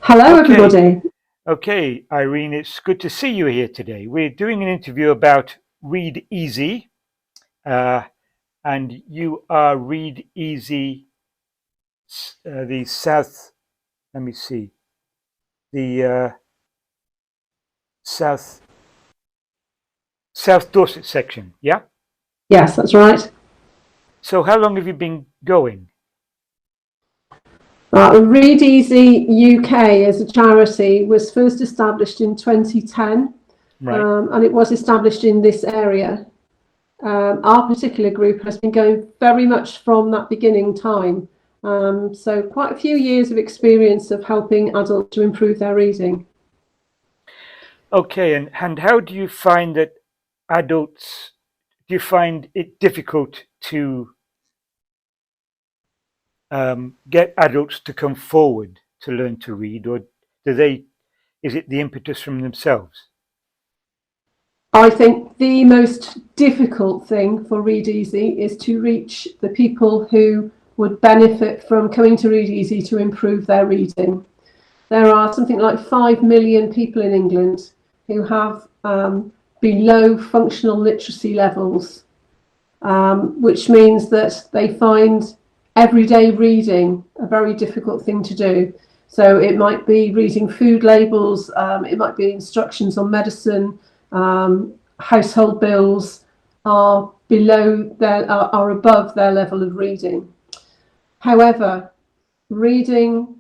Hello, Okay, everybody. okay, Irene, it's good to see you here today. We're doing an interview about Read Easy, uh, and you are Read Easy, the South, let me see, the South South Dorset section, yeah? Yes, that's right. So how long have you been going? Read Easy UK as a charity was first established in 2010, Right. and it was established in this area. Our particular group has been going very much from that beginning time. So quite a few years of experience of helping adults to improve their reading. Okay, and how do you find that adults, do you find it difficult to get adults to come forward to learn to read, or do they? Is it the impetus from themselves? I think the most difficult thing for Read Easy is to reach the people who would benefit from coming to Read Easy to improve their reading. There are something like 5 million people in England who have below functional literacy levels, which means that they find everyday reading a very difficult thing to do. So it might be reading food labels, it might be instructions on medicine, household bills are are above their level of reading. However, reading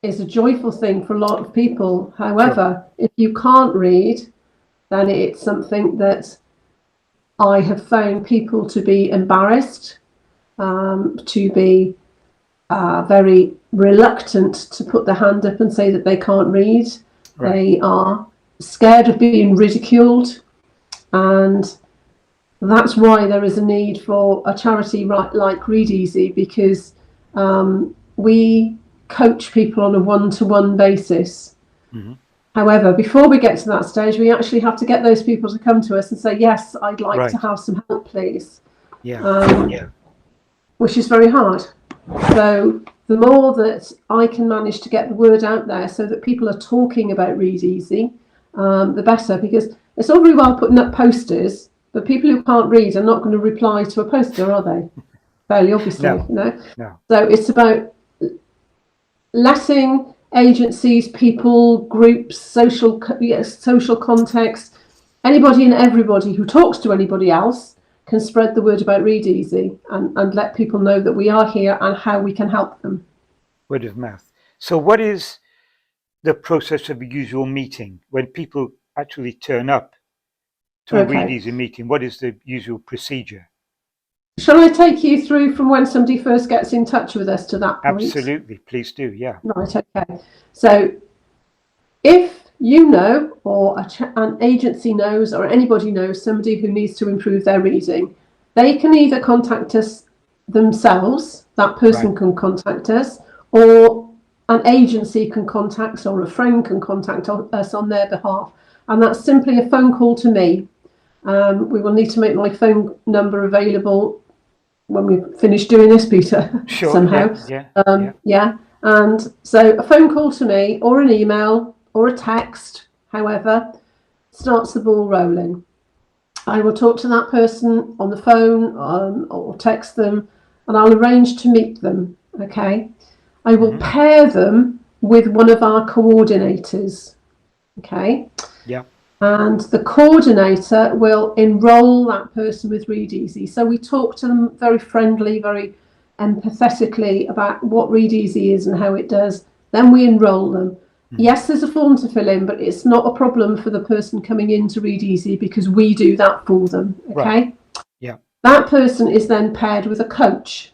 is a joyful thing for a lot of people. Sure. However, if you can't read, then it's something that I have found people to be embarrassed, to be very reluctant to put their hand up and say that they can't read. Right. They are scared of being ridiculed, and that's why there is a need for a charity like Read Easy, because we coach people on a one-to-one basis. Hmm. However, before we get to that stage, we actually have to get those people to come to us and say, yes, I'd like to Right. have some help, please, Yeah. yeah. Which is very hard. So the more that I can manage to get the word out there so that people are talking about Read Easy, the better, because it's all very well putting up posters, but people who can't read are not going to reply to a poster, are they? Fairly obviously, No. no. No. So it's about letting agencies, people, groups, social context, anybody and everybody who talks to anybody else can spread the word about Read Easy and let people know that we are here and how we can help them. Word of mouth. So, what is the process of a usual meeting when people actually turn up to a Read Okay. Easy meeting? What is the usual procedure? Shall I take you through from when somebody first gets in touch with us to that point? Absolutely. Please do. Yeah. Right, okay. So if you know, or an agency knows, or anybody knows somebody who needs to improve their reading, they can either contact us themselves, that Right. person can contact us, or an agency can contact us, or a friend can contact us on their behalf. And that's simply a phone call to me. We will need to make my phone number available when we finish doing this, Peter, Sure. somehow. Yeah. Yeah. Yeah. Yeah. And so a phone call to me or an email or a text, however, starts the ball rolling. I will talk to that person on the phone, or text them, and I'll arrange to meet them. Okay. I will Hmm. pair them with one of our coordinators. Okay. Yeah. And the coordinator will enroll that person with Read Easy. So we talk to them very friendly, very empathetically about what Read Easy is and how it does. Then we enroll them. Hmm. Yes, there's a form to fill in, but it's not a problem for the person coming in to Read Easy because we do that for them. Right. Okay. Yeah. That person is then paired with a coach.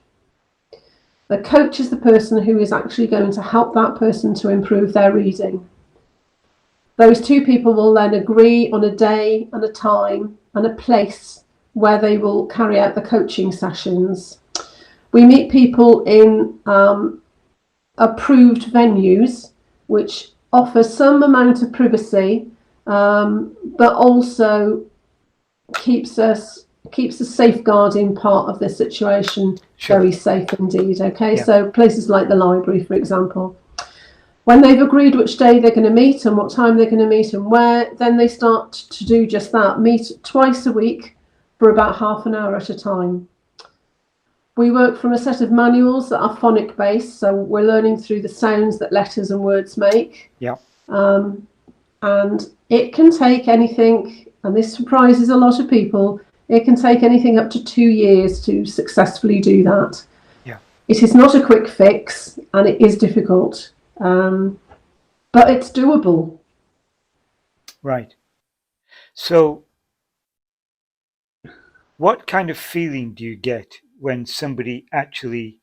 The coach is the person who is actually going to help that person to improve their reading. Those two people will then agree on a day and a time and a place where they will carry out the coaching sessions. We meet people in approved venues, which offer some amount of privacy, but also keeps us keeps the safeguarding part of the situation Sure. very safe indeed. Okay, Yeah. so places like the library, for example. when they've agreed which day they're going to meet and what time they're going to meet and where, then they start to do just that, meet twice a week for about half an hour at a time. We work from a set of manuals that are phonic based, so we're learning through the sounds that letters and words make. Yeah. And it can take anything, and this surprises a lot of people, it can take anything up to 2 years to successfully do that. Yeah. It is not a quick fix, and it is difficult. But it's doable. Right. So what kind of feeling do you get when somebody actually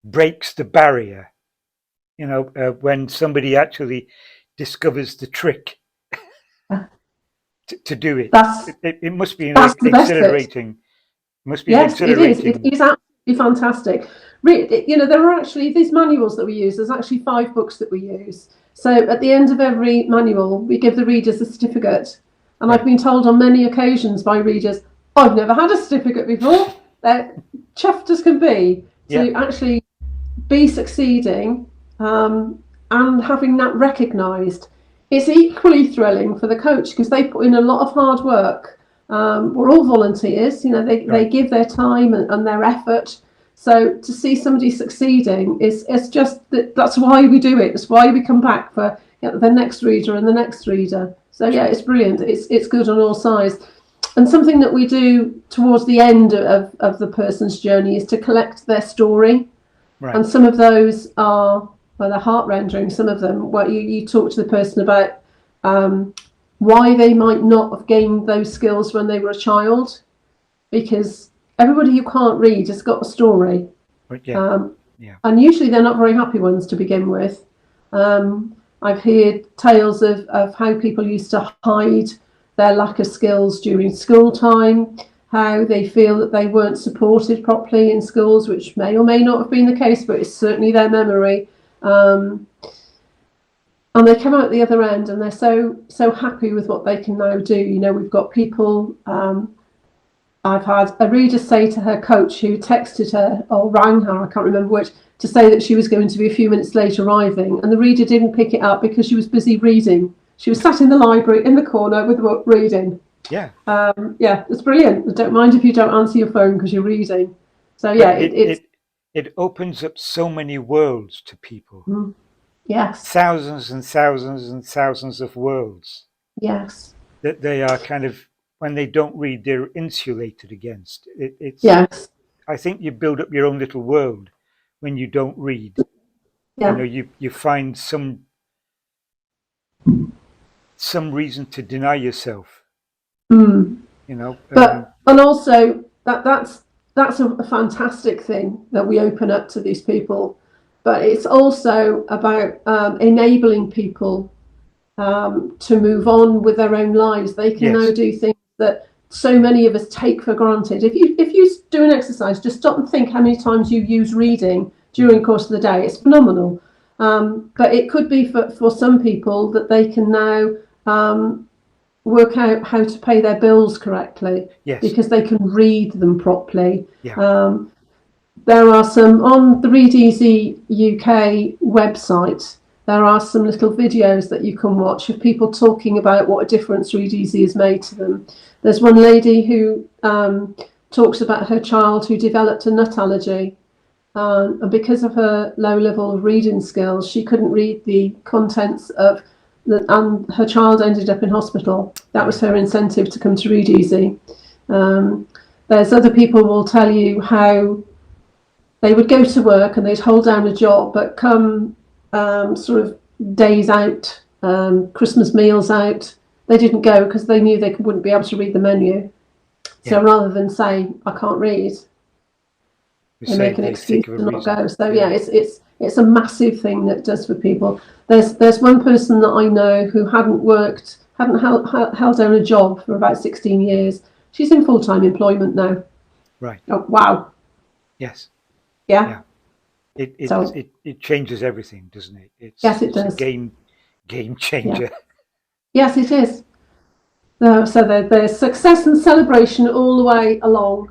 breaks the barrier? When somebody actually discovers the trick to do it. It must be exhilarating. Must be yes, exhilarating. It is absolutely fantastic. There are actually these manuals that we use. There's actually 5 books that we use. So at the end of every manual, we give the readers a certificate. And Right. I've been told on many occasions by readers, I've never had a certificate before. They're chuffed as can be to actually be succeeding and having that recognised. It's equally thrilling for the coach because they put in a lot of hard work. We're all volunteers, they give their time and their effort. So to see somebody succeeding it's just that's why we do it. It's why we come back for the next reader and the next reader. So yeah, it's brilliant. It's good on all sides. And something that we do towards the end of the person's journey is to collect their story. Right. And some of those are, well, they're heart-rending, some of them, where you talk to the person about why they might not have gained those skills when they were a child, because everybody who can't read has got a story. And usually they're not very happy ones to begin with. I've heard tales of how people used to hide their lack of skills during school time, how they feel that they weren't supported properly in schools, which may or may not have been the case, but it's certainly their memory. And they come out the other end and they're so happy with what they can now do. We've got people, I've had a reader say to her coach who texted her or rang her, I can't remember which, to say that she was going to be a few minutes late arriving, and the reader didn't pick it up because she was busy reading. She was sat in the library in the corner with the book reading. Yeah. It's brilliant. I don't mind if you don't answer your phone because you're reading. So yeah, it opens up so many worlds to people. Yes. Thousands and thousands and thousands of worlds. Yes. That they are kind of, when they don't read, they're insulated against. Yes. I think you build up your own little world when you don't read. Yeah. You find some reason to deny yourself. But and also that's a fantastic thing that we open up to these people. But it's also about enabling people to move on with their own lives. They can now do things that so many of us take for granted. If you do an exercise, just stop and think how many times you use reading during the course of the day. It's phenomenal. But it could be for some people that they can now work out how to pay their bills correctly because they can read them properly. There are some on the Read Easy UK website. There are some little videos that you can watch of people talking about what a difference Read Easy has made to them. There's one lady who talks about her child who developed a nut allergy. And because of her low level of reading skills, she couldn't read the contents of and her child ended up in hospital. That was her incentive to come to Read Easy. There's other people who will tell you how they would go to work and they'd hold down a job, but come sort of days out, Christmas meals out, they didn't go because they knew they wouldn't be able to read the menu. So rather than say, I can't read, they make an excuse to not go. So it's a massive thing that it does for people. There's one person that I know who hadn't held down a job for about 16 years. She's in full-time employment now. Right. Oh, wow. Yes. Yeah. It changes everything, doesn't it? It does. It's a game changer. Yes, it is. So there's success and celebration all the way along.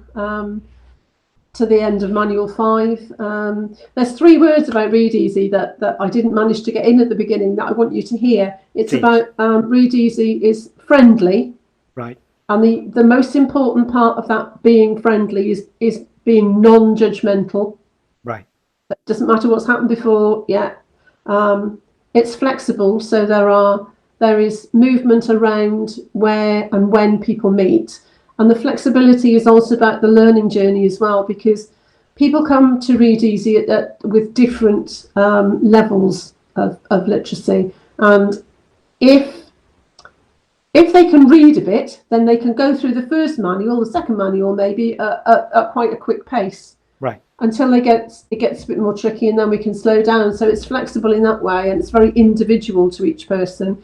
to the end of Manual 5. There's 3 words about Read Easy that I didn't manage to get in at the beginning that I want you to hear. It's Please. about Read Easy is friendly. Right. And the most important part of that being friendly is being non-judgmental. Right. It doesn't matter what's happened before. Yeah. It's flexible, so there is movement around where and when people meet. And the flexibility is also about the learning journey as well, because people come to Read Easy with different levels of literacy. And if they can read a bit, then they can go through the first manual, the second manual maybe at quite a quick pace. Right. Until it gets a bit more tricky, and then we can slow down. So it's flexible in that way, and it's very individual to each person.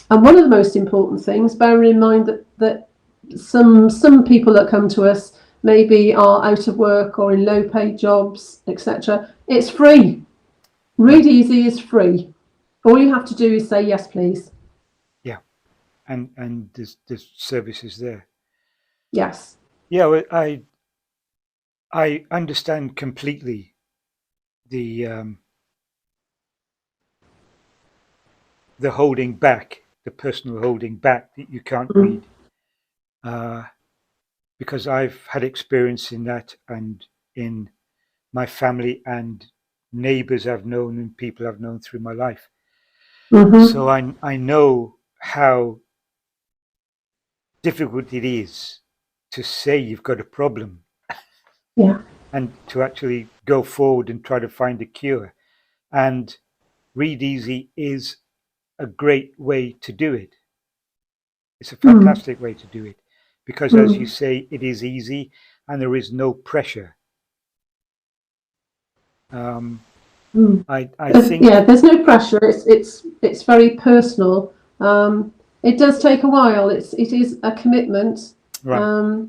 And one of the most important things, bearing in mind that some people that come to us maybe are out of work or in low-paid jobs, etc. It's free. Read Easy is free. All you have to do is say yes, please. Yeah, and there's services there. Yes. Yeah, well, I understand completely the holding back, the personal holding back that you can't read, because I've had experience in that, and in my family and neighbors I've known and people I've known through my life. So I know how difficult it is to say you've got a problem. Yeah. And to actually go forward and try to find a cure. And Read Easy is a great way to do it. It's a fantastic way to do it, because as you say, it is easy and there is no pressure. I think there's no pressure. It's very personal. It does take a while. It is a commitment. right.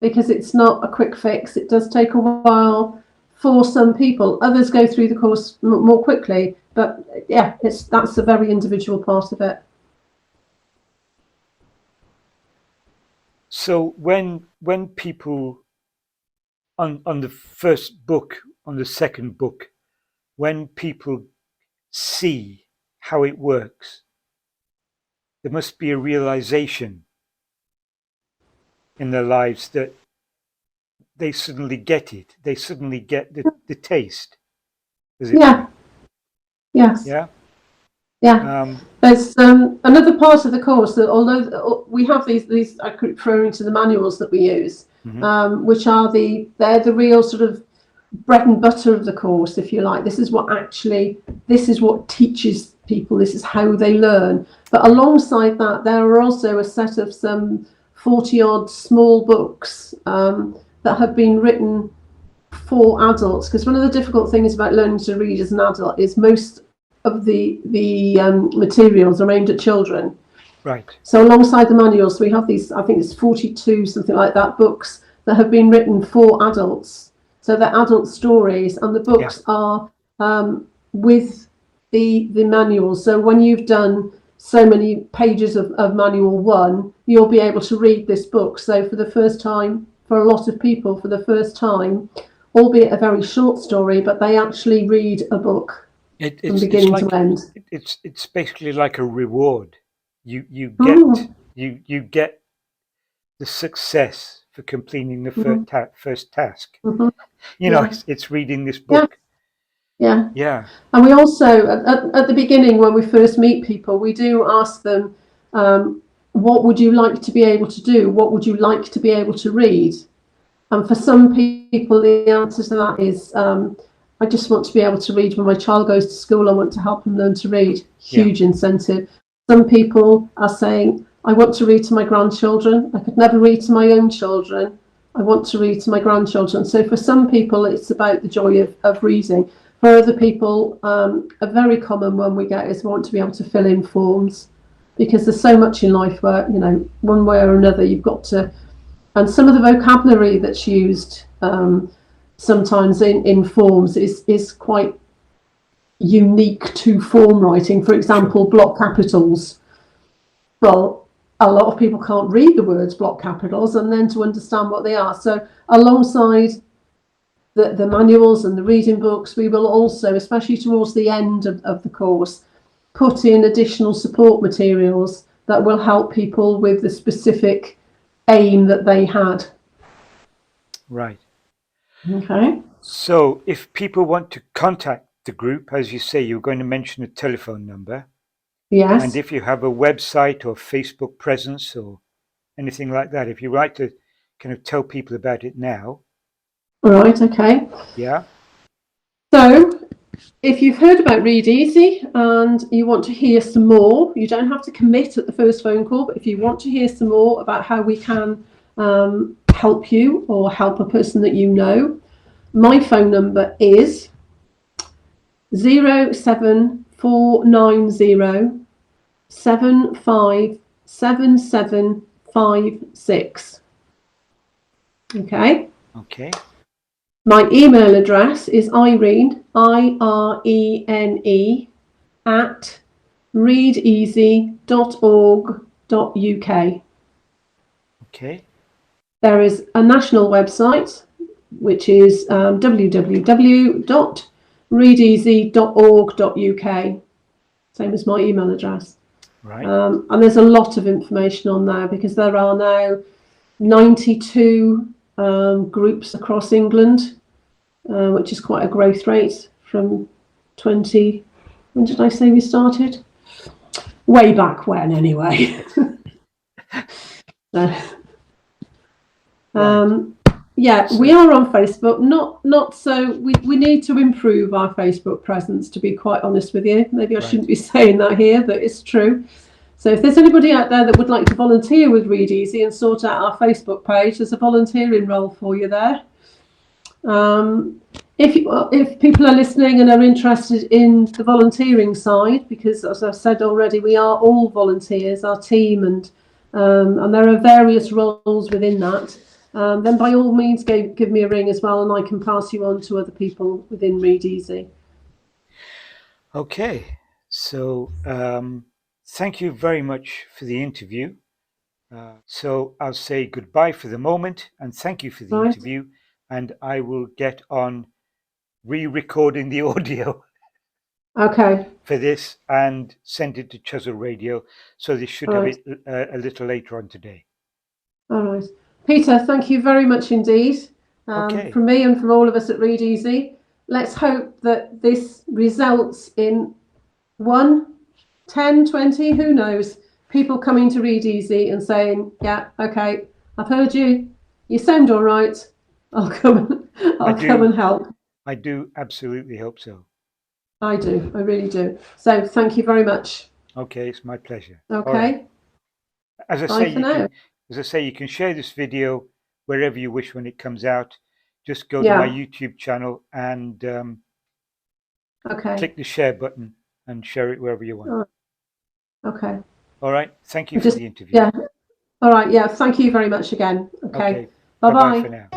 Because it's not a quick fix. It does take a while for some people. Others go through the course more quickly, but yeah, that's a very individual part of it. So when people on the first book, on the second book, when people see how it works, there must be a realization in their lives that they suddenly get it. They suddenly get the taste. Yeah. Yes. Yeah. Yeah. There's another part of the course that, although we have these, I keep referring to the manuals that we use, which are they're the real sort of bread and butter of the course, if you like. This is what teaches people. This is how they learn. But alongside that, there are also a set of some 40-odd small books that have been written for adults. Because one of the difficult things about learning to read as an adult is most of the materials are aimed at children. Right. So alongside the manuals, we have these, I think it's 42, something like that, books that have been written for adults. So they're adult stories, and the books are with the manuals. So when you've done so many pages of manual 1, you'll be able to read this book. So for the first time, for a lot of people, for the first time, albeit a very short story, but they actually read a book from beginning to end. It's basically like a reward. You get the success for completing the first task. You know, it's reading this book. Yeah. And we also, at the beginning, when we first meet people, we do ask them, what would you like to be able to do? What would you like to be able to read? And for some people, the answer to that is, I just want to be able to read when my child goes to school. I want to help them learn to read. Huge incentive. Some people are saying, I want to read to my grandchildren. I could never read to my own children. I want to read to my grandchildren. So for some people, it's about the joy of reading. For other people, a very common one we get is want to be able to fill in forms, because there's so much in life where, you know, one way or another, you've got to, and some of the vocabulary that's used sometimes in forms is quite unique to form writing. For example, block capitals. Well, a lot of people can't read the words block capitals, and then to understand what they are. So alongside the manuals and the reading books, we will also, especially towards the end of the course, put in additional support materials that will help people with the specific aim that they had. Right. Okay. So if people want to contact the group, as you say, you're going to mention a telephone number. Yes. And if you have a website or Facebook presence or anything like that, if you'd like to kind of tell people about it now. All right. Okay. Yeah. So if you've heard about Read Easy and you want to hear some more, you don't have to commit at the first phone call, but if you want to hear some more about how we can help you or help a person that you know, my phone number is 07490 757756. Okay. Okay. My email address is Irene, IRENE, at readeasy.org.uk. Okay. There is a national website, which is www.readeasy.org.uk, same as my email address. Right. And there's a lot of information on there because there are now 92 groups across England, which is quite a growth rate from 20. When did I say we started? Way back when, anyway. Yeah, we are on Facebook. Not so. We need to improve our Facebook presence, to be quite honest with you. Maybe I shouldn't be saying that here, but it's true. So if there's anybody out there that would like to volunteer with Read Easy and sort out our Facebook page, there's a volunteering role for you there. If people are listening and are interested in the volunteering side, because as I've said already, we are all volunteers, our team, and there are various roles within that, then by all means give me a ring as well, and I can pass you on to other people within Read Easy. Okay. So thank you very much for the interview. So I'll say goodbye for the moment and thank you for the interview, and I will get on re-recording the audio for this and send it to Chisel Radio, so they should have it a little later on today. All right. Peter, thank you very much indeed. From me and from all of us at Read Easy, let's hope that this results in 1, 10, 20, who knows, people coming to Read Easy and saying, yeah, okay, I've heard you, you sound all right, I'll come and help. I do absolutely hope so. I do, I really do. So thank you very much. Okay, it's my pleasure. Okay. Right. As I say, you can share this video wherever you wish when it comes out. Just go to my YouTube channel and click the share button and share it wherever you want. Okay. All right. Thank you for the interview. Yeah. All right. Yeah. Thank you very much again. Okay. Bye-bye. For now.